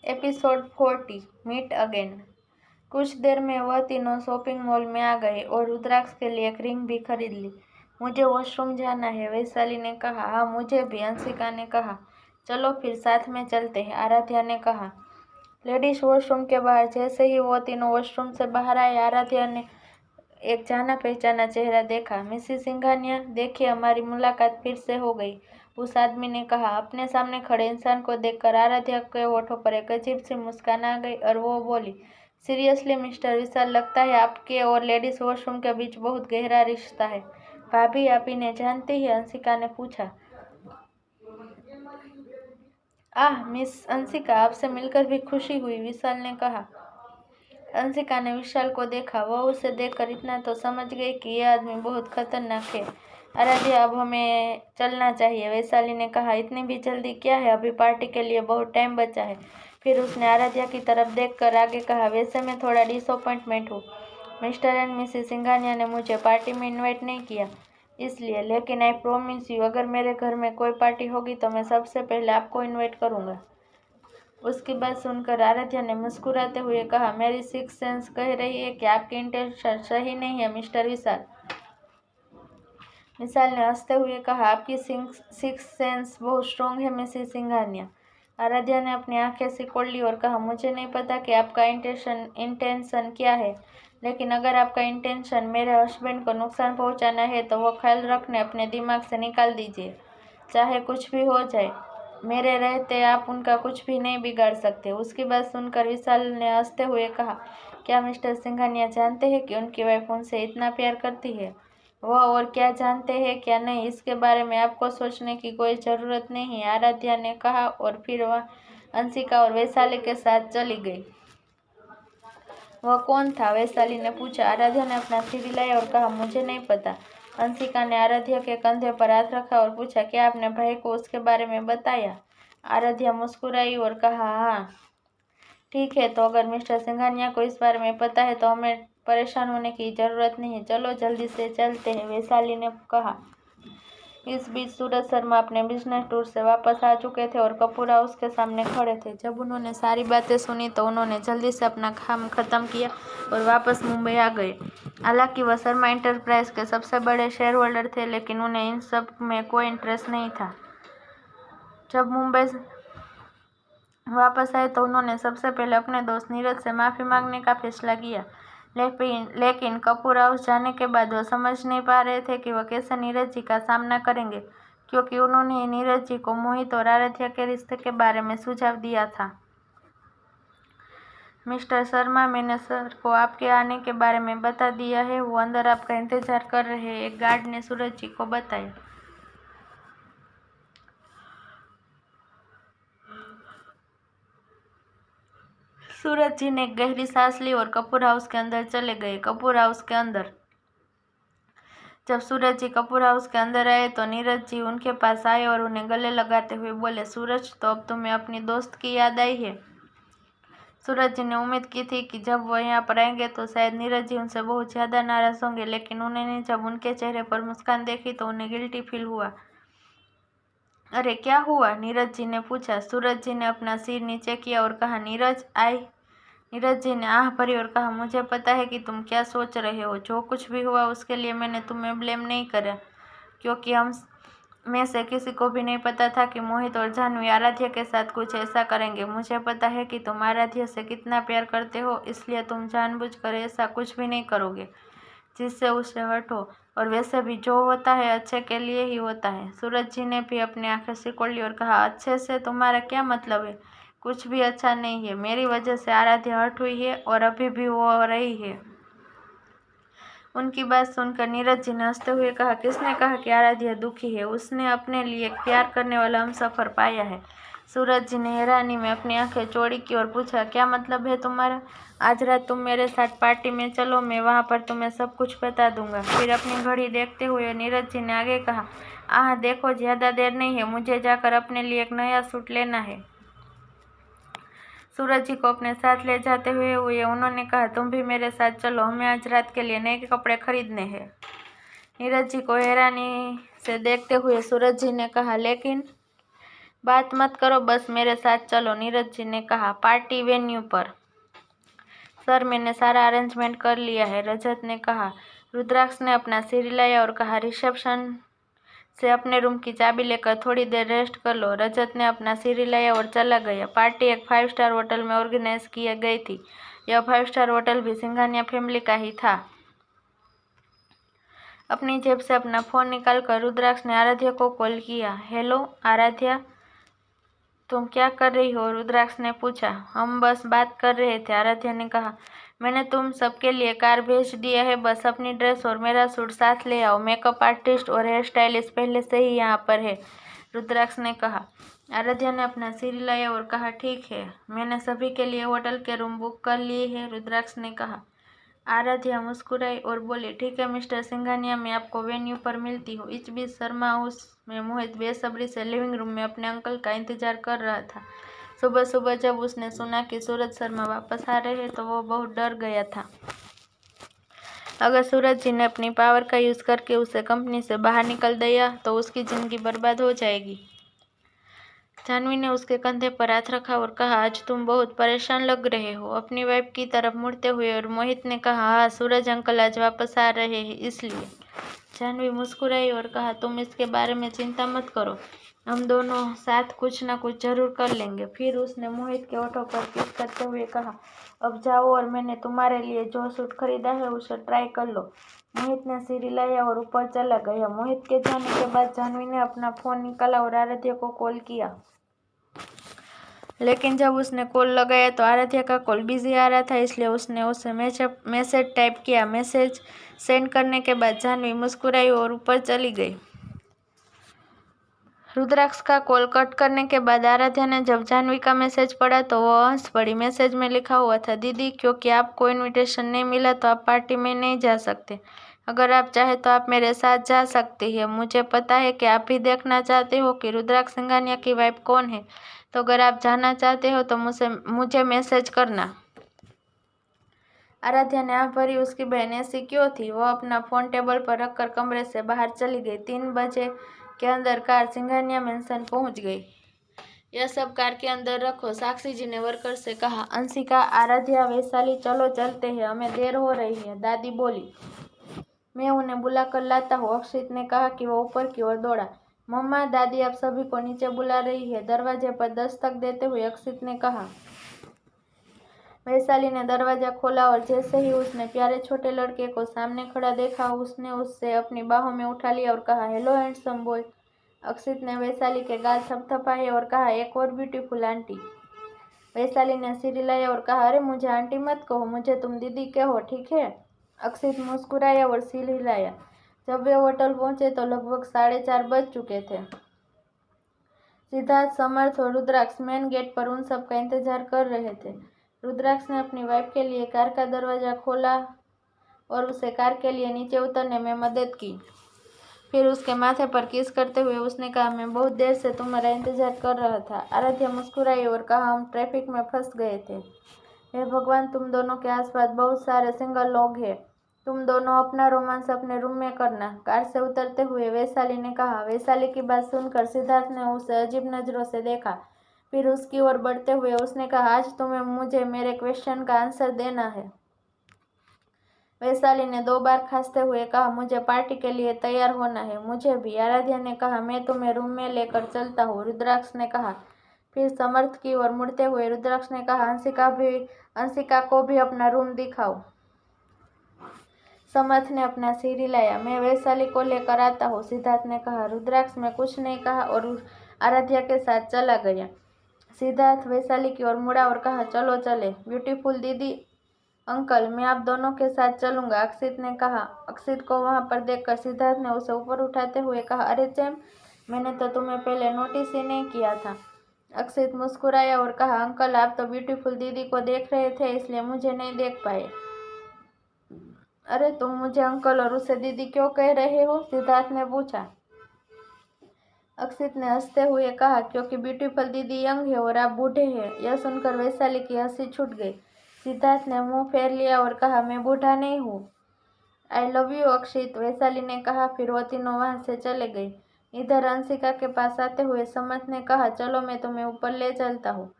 Episode 40 meet again. कुछ देर में वह तीनों शॉपिंग मॉल में आ गए और रुद्राक्ष के लिए एक रिंग भी खरीद ली। मुझे वॉशरूम जाना है, वैशाली ने कहा। हाँ मुझे भी, अंशिका ने कहा। चलो फिर साथ में चलते हैं, आराध्या ने कहा। लेडीज वॉशरूम के बाहर जैसे ही वो तीनों वॉशरूम से बाहर आए, आराध्या ने एक जाना पहचाना चेहरा देखा। मिसेस सिंघानिया, देखिए हमारी मुलाकात फिर से हो गई, उस आदमी ने कहा। अपने सामने खड़े इंसान को देखकर आराध्या के होठों पर एक अजीब सी मुस्कान आ गई और वो बोली, सीरियसली मिस्टर विशाल, लगता है आपके और लेडीज वॉशरूम के बीच बहुत गहरा रिश्ता है। भाभी आप इन्हें जानती है? अंशिका ने पूछा। आह मिस अंशिका, आपसे मिलकर भी खुशी हुई, विशाल ने कहा। अंशिका ने विशाल को देखा। वह उसे देखकर इतना तो समझ गई कि यह आदमी बहुत खतरनाक है। आराध्या अब हमें चलना चाहिए, वैशाली ने कहा। इतनी भी जल्दी क्या है, अभी पार्टी के लिए बहुत टाइम बचा है। फिर उसने आराध्या की तरफ देखकर आगे कहा, वैसे मैं थोड़ा डिसअपॉइंटमेंट हूँ। मिस्टर एंड मिसेस सिंघानिया ने मुझे पार्टी में इन्वाइट नहीं किया, इसलिए, लेकिन आई प्रॉमिस यू, अगर मेरे घर में कोई पार्टी होगी तो मैं सबसे पहले आपको इन्वाइट करूँगा। उसकी बात सुनकर आराध्या ने मुस्कुराते हुए कहा, मेरी सिक्स सेंस कह रही है कि आपकी इंटेंशन सही नहीं है मिस्टर विशाल। विशाल ने हंसते हुए कहा, आपकी सिक्स सेंस बहुत स्ट्रॉन्ग है मिसेस सिंघानिया। आराध्या ने अपनी आंखें सिकोड़ ली और कहा, मुझे नहीं पता कि आपका इंटेंशन क्या है, लेकिन अगर आपका इंटेंशन मेरे हस्बैंड को नुकसान पहुंचाना है तो वो ख्याल रखने अपने दिमाग से निकाल दीजिए। चाहे कुछ भी हो जाए, मेरे रहते आप उनका कुछ भी नहीं बिगाड़ सकते। उसकी बात सुनकर विशाल ने हंसते हुए कहा, क्या मिस्टर सिंघानिया जानते हैं कि उनकी वाइफ उनसे इतना प्यार करती है? वह और क्या जानते हैं क्या नहीं, इसके बारे में आपको सोचने की कोई ज़रूरत नहीं है, आराध्या ने कहा और फिर वह अंशिका और वैशाली के साथ चली गई। वह कौन था? वैशाली ने पूछा। आराध्या ने अपना सिर हिलाया और कहा, मुझे नहीं पता। अंशिका ने आराध्या के कंधे पर हाथ रखा और पूछा, क्या आपने भाई को उसके बारे में बताया? आराध्या मुस्कुराई और कहा, हाँ। ठीक है, तो अगर मिस्टर सिंघानिया को इस बारे में पता है तो हमें परेशान होने की जरूरत नहीं है, चलो जल्दी से चलते हैं, वैशाली ने कहा। इस बीच सूरज शर्मा अपने बिजनेस टूर से वापस आ चुके थे और कपूर हाउस के सामने खड़े थे। जब उन्होंने सारी बातें सुनी तो उन्होंने जल्दी से अपना काम खत्म किया और वापस मुंबई आ गए। हालांकि वह शर्मा इंटरप्राइज के सबसे बड़े शेयर होल्डर थे, लेकिन उन्हें इन सब में कोई इंटरेस्ट नहीं था। जब मुंबई वापस आए तो उन्होंने सबसे पहले अपने दोस्त नीरज से माफ़ी मांगने का फैसला किया, लेकिन कपूर हाउस जाने के बाद वह समझ नहीं पा रहे थे कि वह कैसे नीरज जी का सामना करेंगे, क्योंकि उन्होंने नीरज जी को मोहित और आराध्या के रिश्ते के बारे में सुझाव दिया था। मिस्टर शर्मा, मैंने सर को आपके आने के बारे में बता दिया है, वो अंदर आपका इंतजार कर रहे हैं, एक गार्ड ने सूरज जी को बताया। सूरज जी ने गहरी सांस ली और कपूर हाउस के अंदर चले गए। कपूर हाउस के अंदर जब सूरज जी कपूर हाउस के अंदर आए तो नीरज जी उनके पास आए और उन्हें गले लगाते हुए बोले, सूरज, तो अब तुम्हें अपनी दोस्त की याद आई है? सूरज जी ने उम्मीद की थी कि जब वह यहाँ पर आएंगे तो शायद नीरज जी उनसे बहुत ज़्यादा नाराज़ होंगे, लेकिन उन्होंने जब उनके चेहरे पर मुस्कान देखी तो उन्हें गिल्टी फील हुआ। अरे क्या हुआ? नीरज जी ने पूछा। सूरज जी ने अपना सिर नीचे किया और कहा, नीरज आई। नीरज जी ने आह भरी और कहा, मुझे पता है कि तुम क्या सोच रहे हो। जो कुछ भी हुआ उसके लिए मैंने तुम्हें ब्लेम नहीं करा, क्योंकि हम में से किसी को भी नहीं पता था कि मोहित और जानवी आराध्या के साथ कुछ ऐसा करेंगे। मुझे पता है कि तुम आराध्या से कितना प्यार करते हो, इसलिए तुम जानबूझकर ऐसा कुछ भी नहीं करोगे जिससे उसे हर्ट हो, और वैसे भी जो होता है अच्छे के लिए ही होता है। सूरज जी ने भी अपनी आंखें सिकोड़ ली और कहा, अच्छे से तुम्हारा क्या मतलब है? कुछ भी अच्छा नहीं है। मेरी वजह से आराध्या हर्ट हुई है और अभी भी वो हो रही है। उनकी बात सुनकर नीरज जी ने हंसते हुए कहा, किसने कहा कि आराध्या दुखी है? उसने अपने लिए प्यार करने वाला हमसफर पाया है। सूरज जी ने हैरानी में अपनी आंखें चौड़ी की और पूछा, क्या मतलब है तुम्हारा? आज रात तुम मेरे साथ पार्टी में चलो, मैं वहाँ पर तुम्हें सब कुछ बता दूंगा। फिर अपनी घड़ी देखते हुए नीरज जी ने आगे कहा, आह देखो, ज़्यादा देर नहीं है, मुझे जाकर अपने लिए एक नया सूट लेना है। सूरज जी को अपने साथ ले जाते हुए उन्होंने कहा, तुम भी मेरे साथ चलो, हमें आज रात के लिए नए कपड़े खरीदने हैं। नीरज जी को हैरानी से देखते हुए सूरज जी ने कहा, लेकिन बात मत करो, बस मेरे साथ चलो, नीरज जी ने कहा। पार्टी वेन्यू पर। सर, मैंने सारा अरेंजमेंट कर लिया है, रजत ने कहा। रुद्राक्ष ने अपना सिर हिलाया और कहा, रिसेप्शन से अपने रूम की चाबी लेकर थोड़ी देर रेस्ट कर लो। रजत ने अपना सिर हिलाया और चला गया। पार्टी एक 5 स्टार होटल में ऑर्गेनाइज की गई थी। यह 5 स्टार होटल भी सिंघानिया फैमिली का ही था। अपनी जेब से अपना फोन निकालकर रुद्राक्ष ने आराध्या को कॉल किया। हेलो आराध्या, तुम क्या कर रही हो? रुद्राक्ष ने पूछा। हम बस बात कर रहे थे, आराध्या ने कहा। मैंने तुम सबके लिए कार भेज दिया है, बस अपनी ड्रेस और मेरा सूट साथ ले आओ। मेकअप आर्टिस्ट और हेयर स्टाइलिस्ट पहले से ही यहाँ पर है, रुद्राक्ष ने कहा। आराध्या ने अपना सिर हिलाया और कहा, ठीक है, मैंने सभी के लिए होटल के रूम बुक कर लिए हैं, रुद्राक्ष ने कहा। आराध्या मुस्कुराई और बोली, ठीक है मिस्टर सिंघानिया, मैं आपको वेन्यू पर मिलती हूँ। इस बीच शर्मा हाउस में मोहित बेसब्री से लिविंग रूम में अपने अंकल का इंतजार कर रहा था। सुबह सुबह जब उसने सुना कि सूरज शर्मा वापस आ रहे हैं तो वो बहुत डर गया था। अगर सूरज जी ने अपनी पावर का यूज करके उसे कंपनी से बाहर निकल दिया तो उसकी जिंदगी बर्बाद हो जाएगी। जानवी ने उसके कंधे पर हाथ रखा और कहा, आज तुम बहुत परेशान लग रहे हो, अपनी वाइफ की तरफ मुड़ते हुए। और मोहित ने कहा, हाँ, सूरज अंकल आज वापस आ रहे हैं इसलिए। जानवी मुस्कुराई और कहा, तुम इसके बारे में चिंता मत करो, हम दोनों साथ कुछ ना कुछ जरूर कर लेंगे। फिर उसने मोहित के होठों पर किस करते हुए कहा, अब जाओ और मैंने तुम्हारे लिए जो सूट खरीदा है उसे ट्राई कर लो। मोहित ने सिर हिलाया और ऊपर चला गया। मोहित के जाने के बाद जानवी ने अपना फोन निकाला और आराध्या को कॉल किया। लेकिन जब उसने कॉल लगाया तो आराध्या का कॉल बिजी आ रहा था, इसलिए उसने उसे मैसेज टाइप किया। मैसेज सेंड करने के बाद जानवी मुस्कुराई और ऊपर चली गई। रुद्राक्ष का कॉल कट करने के बाद आराध्या ने जब जानवी का मैसेज पढ़ा तो वो हंस पड़ी। मैसेज में लिखा हुआ था, दीदी, क्योंकि आपको इनविटेशन नहीं मिला तो आप पार्टी में नहीं जा सकते। अगर आप चाहे तो आप मेरे साथ जा सकती है। मुझे पता है कि आप भी देखना चाहते हो कि रुद्राक्ष सिंघानिया की वाइफ कौन है, तो अगर आप जाना चाहते हो तो मुझे मैसेज करना। आराध्या ने आँख भरी। उसकी बहन ऐसी क्यों थी? वो अपना फोन टेबल पर रखकर कमरे से बाहर चली गई। 3 बजे के अंदर कार सिंघानिया मेंशन पहुंच गई। यह सब कार के अंदर रखो, साक्षी जी ने वर्कर से कहा। अंशिका, आराध्या, वैशाली, चलो चलते हैं, हमें देर हो रही है, दादी बोली। मैं उन्हें बुलाकर लाता हूँ, अक्षित ने कहा कि वो ऊपर की ओर दौड़ा। मम्मा, दादी आप सभी को नीचे बुला रही है, दरवाजे पर दस्तक देते हुए अक्षित ने कहा। वैशाली ने दरवाजा खोला और जैसे ही उसने प्यारे छोटे लड़के को सामने खड़ा देखा, उसने उससे अपनी बाहों में उठा लिया और कहा, हेलो हैंडसम बॉय। अक्षित ने वैशाली के गाल थपथपाए और कहा, एक और ब्यूटीफुल आंटी। वैशाली ने सिर हिलाया और कहा, अरे मुझे आंटी मत कहो, मुझे तुम दीदी कहो, ठीक है। अक्षित मुस्कुराया और सिर हिलाया। जब वे होटल पहुंचे तो लगभग 4:30 बज चुके थे। सिद्धार्थ, समर्थ और रुद्राक्ष मेन गेट पर उन सब का इंतजार कर रहे थे। रुद्राक्ष ने अपनी वाइफ के लिए कार का दरवाजा खोला और उसे कार के लिए नीचे उतरने में मदद की। फिर उसके माथे पर किस करते हुए उसने कहा, मैं बहुत देर से तुम्हारा इंतजार कर रहा था। आराध्या मुस्कुराई और कहा, हम ट्रैफिक में फंस गए थे। हे भगवान, तुम दोनों के आसपास बहुत सारे सिंगल लोग हैं, तुम दोनों अपना रोमांस अपने रूम में करना, कार से उतरते हुए वैशाली ने कहा। वैशाली की बात सुनकर सिद्धार्थ ने उसे अजीब नजरों से देखा। फिर उसकी ओर बढ़ते हुए उसने कहा, आज तुम्हें मुझे मेरे क्वेश्चन का आंसर देना है। वैशाली ने 2 बार खांसते हुए कहा, मुझे पार्टी के लिए तैयार होना है। मुझे भी, आराध्या ने कहा। मैं तुम्हें रूम में लेकर चलता हूँ, रुद्राक्ष ने कहा। फिर समर्थ की ओर मुड़ते हुए रुद्राक्ष ने कहा, अंशिका को भी अपना रूम दिखाओ। समर्थ ने अपना सिर हिलाया। मैं वैशाली को लेकर आता हूँ, सिद्धार्थ ने कहा। रुद्राक्ष में कुछ नहीं कहा और आराध्या के साथ चला गया। सिद्धार्थ वैशाली की ओर मुड़ा और कहा, चलो चले। ब्यूटीफुल दीदी, अंकल, मैं आप दोनों के साथ चलूंगा, अक्षित ने कहा। अक्षित को वहां पर देखकर सिद्धार्थ ने उसे ऊपर उठाते हुए कहा, अरे चैम, मैंने तो तुम्हें पहले नोटिस ही नहीं किया था। अक्षित मुस्कुराया और कहा, अंकल, आप तो ब्यूटीफुल दीदी को देख रहे थे इसलिए मुझे नहीं देख पाए। अरे तुम मुझे अंकल और उसे दीदी क्यों कह रहे हो? सिद्धार्थ ने पूछा। अक्षित ने हंसते हुए कहा, क्योंकि ब्यूटीफुल दीदी यंग है और आप बूढ़े हैं। यह सुनकर वैशाली की हंसी छूट गई। सिद्धार्थ ने मुंह फेर लिया और कहा, मैं बूढ़ा नहीं हूँ। आई लव यू अक्षित, वैशाली ने कहा। फिर वो तीनों वहां से चले गए। इधर अंशिका के पास आते हुए समंत ने कहा, चलो मैं तुम्हें ऊपर ले चलता हूँ।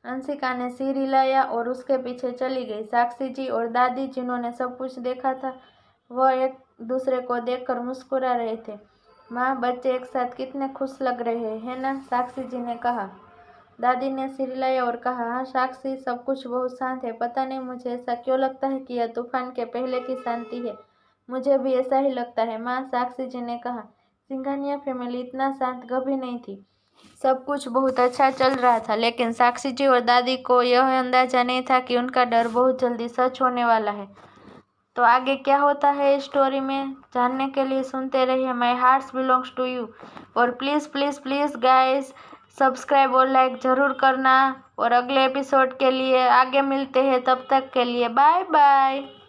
अंशिका ने सिर हिलाया और उसके पीछे चली गई। साक्षी जी और दादी, जिन्होंने सब कुछ देखा था, वह एक दूसरे को देखकर मुस्कुरा रहे थे। माँ, बच्चे एक साथ कितने खुश लग रहे हैं ना, साक्षी जी ने कहा। दादी ने सिर हिलाया और कहा, हाँ साक्षी, सब कुछ बहुत शांत है। पता नहीं मुझे ऐसा क्यों लगता है कि यह तूफान के पहले की शांति है। मुझे भी ऐसा ही लगता है माँ, साक्षी जी ने कहा। सिंघानिया फैमिली इतना शांत कभी नहीं थी। सब कुछ बहुत अच्छा चल रहा था, लेकिन साक्षी जी और दादी को यह अंदाजा नहीं था कि उनका डर बहुत जल्दी सच होने वाला है। तो आगे क्या होता है इस स्टोरी में, जानने के लिए सुनते रहिए my hearts belongs to you. और please please please guys, subscribe और लाइक ज़रूर करना। और अगले एपिसोड के लिए आगे मिलते हैं, तब तक के लिए बाय बाय।